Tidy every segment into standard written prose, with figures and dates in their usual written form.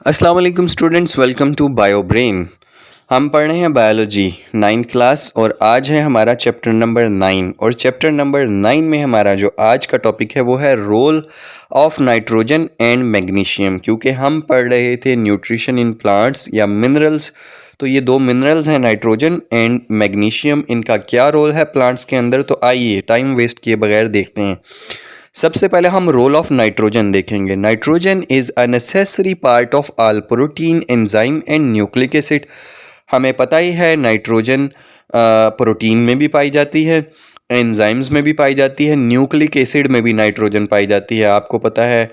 अस्सलाम वालेकुम students, welcome to bio brain. हम पढ़ रहे हैं बायोलॉजी 9th क्लास और आज है हमारा चैप्टर नंबर 9 और चैप्टर नंबर 9 में हमारा जो आज का टॉपिक है वो है role of nitrogen and magnesium. क्योंकि हम पढ़ रहे थे न्यूट्रिशन इन प्लांट्स या मिनरल्स, तो ये दो मिनरल्स हैं नाइट्रोजन एंड मैग्नीशियम, इनका क्या रोल है प्लांट्स के अंदर। तो आइए टाइम वेस्ट किए बगैर देखते हैं। सबसे पहले हम रोल ऑफ नाइट्रोजन देखेंगे। Nitrogen is a necessary part of all protein, enzyme and nucleic acid. हमें पता ही है नाइट्रोजन प्रोटीन में भी पाई जाती है, एंजाइम्स में भी पाई जाती है, न्यूक्लिक एसिड में भी नाइट्रोजन पाई जाती है। आपको पता है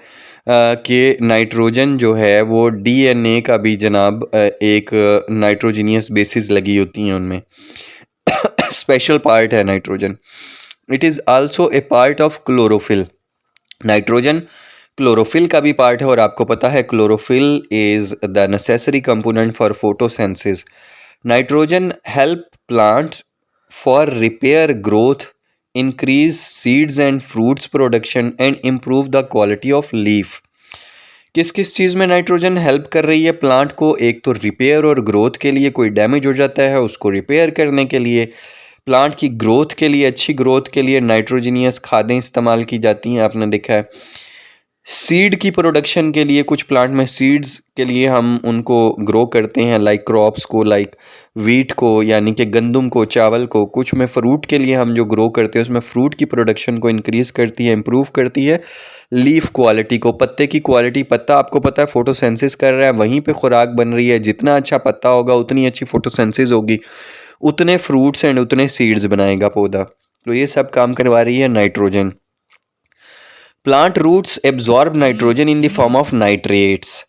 कि नाइट्रोजन जो है वो डीएनए का भी जनाब एक नाइट्रोजीनियस बेसिस लगी होती हैं उनमें। स्पेशल पार्ट है nitrogen. It is also a part of chlorophyll. Nitrogen chlorophyll का भी पार्ट है और आपको पता है chlorophyll is the necessary component for photosynthesis. Nitrogen help plant for repair growth, increase seeds and fruits production and improve the quality of leaf. किस किस चीज़ में नाइट्रोजन हेल्प कर रही है प्लांट को? एक तो रिपेयर और ग्रोथ के लिए, कोई डैमेज हो जाता है उसको रिपेयर करने के लिए, प्लांट की ग्रोथ के लिए, अच्छी ग्रोथ के लिए नाइट्रोजीनियस खादें इस्तेमाल की जाती हैं, आपने देखा है। सीड की प्रोडक्शन के लिए, कुछ प्लांट में सीड्स के लिए हम उनको ग्रो करते हैं, लाइक क्रॉप्स को, लाइक वीट को यानी कि गंदम को, चावल को। कुछ में फ्रूट के लिए हम जो ग्रो करते हैं उसमें फ्रूट की प्रोडक्शन को इंक्रीज़ करती है, इम्प्रूव करती है। लीफ क्वालिटी को, पत्ते की क्वालिटी, पत्ता आपको पता है फोटोसेंसिस कर रहा है, वहीं पे खुराक बन रही है। जितना अच्छा पत्ता होगा उतनी अच्छी फोटोसेंसिस होगी, उतने फ्रूट्स एंड उतने सीड्स बनाएगा पौधा। तो ये सब काम करवा रही है nitrogen. Plant roots absorb nitrogen in the form of nitrates.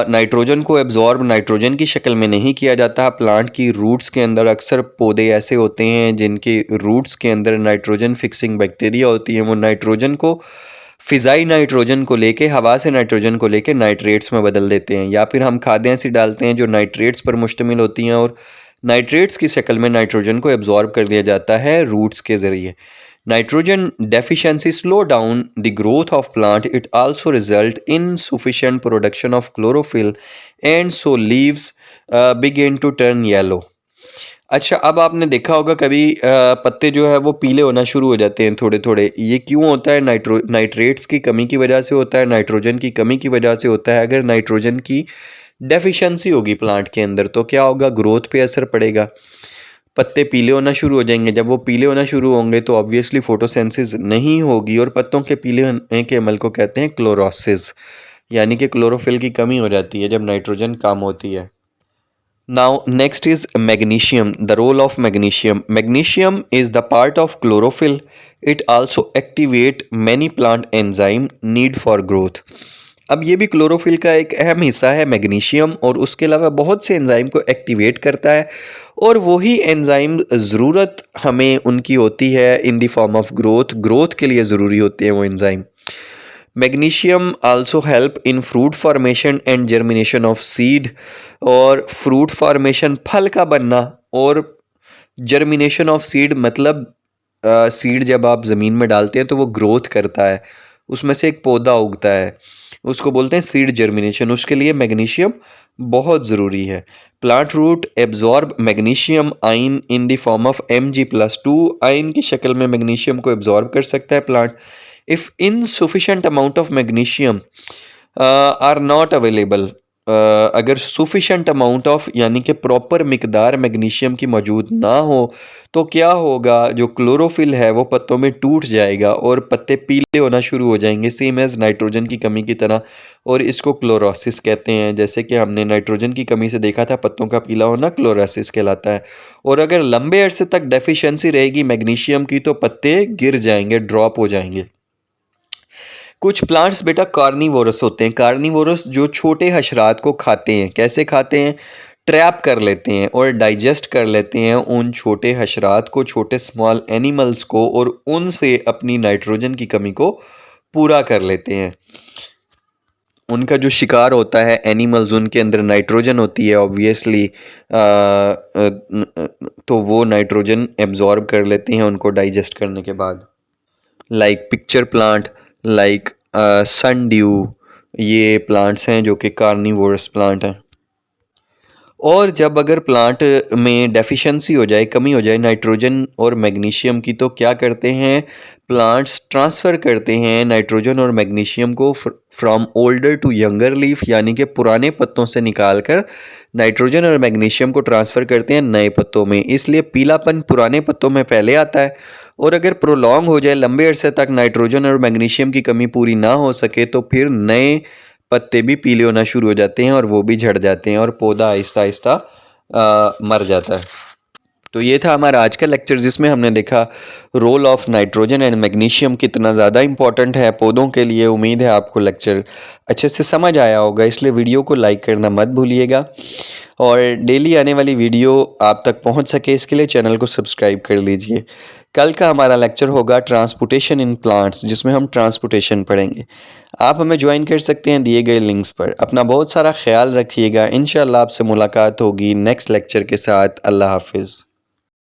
Nitrogen को एब्जॉर्ब नाइट्रोजन की शक्ल में नहीं किया जाता। प्लांट की रूट्स के अंदर अक्सर पौधे ऐसे होते हैं जिनके रूट्स के अंदर नाइट्रोजन फिक्सिंग बैक्टीरिया होती है। वो नाइट्रोजन को, फिजाई नाइट्रोजन को लेके, हवा से नाइट्रोजन को लेके नाइट्रेट्स में बदल देते हैं, या फिर हम खादें ऐसी डालते हैं जो नाइट्रेट्स पर मुश्तमिल होती हैं और नाइट्रेट्स की शक्ल में नाइट्रोजन को एब्जॉर्ब कर लिया जाता है रूट्स के ज़रिए। Nitrogen deficiency slow down the growth of plant. It also result in sufficient production of chlorophyll and so leaves begin to turn yellow. अच्छा, अब आपने देखा होगा कभी पत्ते जो है वो पीले होना शुरू हो जाते हैं थोड़े थोड़े। ये क्यों होता है? नाइट्रेट्स की कमी की वजह से होता है, नाइट्रोजन की कमी की वजह से होता है। अगर नाइट्रोजन की डेफिशिएंसी होगी प्लांट के अंदर तो क्या होगा? ग्रोथ पे असर पड़ेगा, पत्ते पीले होना शुरू हो जाएंगे। जब वो पीले होना शुरू होंगे तो ऑब्वियसली फोटोसिंथेसिस नहीं होगी और पत्तों के पीले होने के अमल को कहते हैं क्लोरोसिस, यानी कि क्लोरोफिल की कमी हो जाती है जब नाइट्रोजन कम होती है। Now next is magnesium, the role of magnesium. Magnesium is the part of chlorophyll. It also activate many plant enzyme need for growth. अब ये भी क्लोरोफिल का एक अहम हिस्सा है मैग्नीशियम, और उसके अलावा बहुत से एंजाइम को एक्टिवेट करता है और वही एंजाइम ज़रूरत हमें उनकी होती है इन द फॉर्म ऑफ ग्रोथ के लिए ज़रूरी होते हैं वो enzyme. Magnesium also help in fruit formation and germination of seed, और फ्रूट फॉर्मेशन, फल का बनना, और जर्मिनेशन ऑफ सीड मतलब सीड जब आप ज़मीन में डालते हैं तो वो ग्रोथ करता है, उसमें से एक पौधा उगता है, उसको बोलते हैं सीड जर्मिनेशन। उसके लिए मैग्नीशियम बहुत ज़रूरी है। Plant root absorb magnesium ion in the form of Mg+2। Ion की शक्ल में मैग्नीशियम को एब्जॉर्ब कर सकता है plant. If insufficient amount of magnesium are not available, अगर सफिशेंट अमाउंट ऑफ यानी कि प्रॉपर मिकदार मैग्नीशियम की मौजूद ना हो तो क्या होगा? जो क्लोरोफिल है वो पत्तों में टूट जाएगा और पत्ते पीले होना शुरू हो जाएंगे, सेम एज नाइट्रोजन की कमी की तरह, और इसको क्लोरोसिस कहते हैं। जैसे कि हमने नाइट्रोजन की कमी से देखा था पत्तों का पीला होना, क्लोरोसिस कहलाता है। और अगर लंबे अरसे तक डेफिशिएंसी रहेगी मैग्नीशियम की तो पत्ते गिर जाएंगे, ड्रॉप हो जाएंगे। कुछ प्लांट्स बेटा कार्निवोरस होते हैं। कार्निवोरस जो छोटे हशरात को खाते हैं। कैसे खाते हैं? ट्रैप कर लेते हैं और डाइजेस्ट कर लेते हैं उन छोटे हशरात को, छोटे स्मॉल एनिमल्स को, और उनसे अपनी नाइट्रोजन की कमी को पूरा कर लेते हैं। उनका जो शिकार होता है एनिमल्स, उनके अंदर नाइट्रोजन होती है ऑब्वियसली, तो वो नाइट्रोजन एब्जॉर्ब कर लेते हैं उनको डाइजेस्ट करने के बाद। Like pitcher plant, like sundew, ये प्लांट्स हैं जो कि कार्निवोरस प्लांट हैं। और जब अगर प्लांट में डेफिशिएंसी हो जाए, कमी हो जाए नाइट्रोजन और मैग्नीशियम की, तो क्या करते हैं प्लांट्स, ट्रांसफ़र करते हैं नाइट्रोजन और मैग्नीशियम को from older to younger leaf, यानी कि पुराने पत्तों से निकाल कर नाइट्रोजन और मैग्नीशियम को ट्रांसफ़र करते हैं नए पत्तों में। इसलिए पीलापन पुराने पत्तों में पहले आता है, और अगर प्रोलॉन्ग हो जाए, लंबे अरसे तक नाइट्रोजन और मैग्नीशियम की कमी पूरी ना हो सके, तो फिर नए पत्ते भी पीले होना शुरू हो जाते हैं और वो भी झड़ जाते हैं और पौधा आहिस्ता आहिस्ता मर जाता है। तो ये था हमारा आज का लेक्चर, जिसमें हमने देखा role of nitrogen and magnesium कितना ज़्यादा इंपॉर्टेंट है पौधों के लिए। उम्मीद है आपको लेक्चर अच्छे से समझ आया होगा, इसलिए वीडियो को लाइक करना मत भूलिएगा, और डेली आने वाली वीडियो आप तक पहुंच सके इसके लिए चैनल को सब्सक्राइब कर लीजिए। कल का हमारा लेक्चर होगा ट्रांसपोर्टेशन इन प्लांट्स, जिसमें हम ट्रांसपोर्टेशन पढ़ेंगे। आप हमें ज्वाइन कर सकते हैं दिए गए लिंक्स पर। अपना बहुत सारा ख्याल रखिएगा। इंशाल्लाह आपसे मुलाकात होगी नेक्स्ट लेक्चर के साथ। अल्लाह हाफिज़।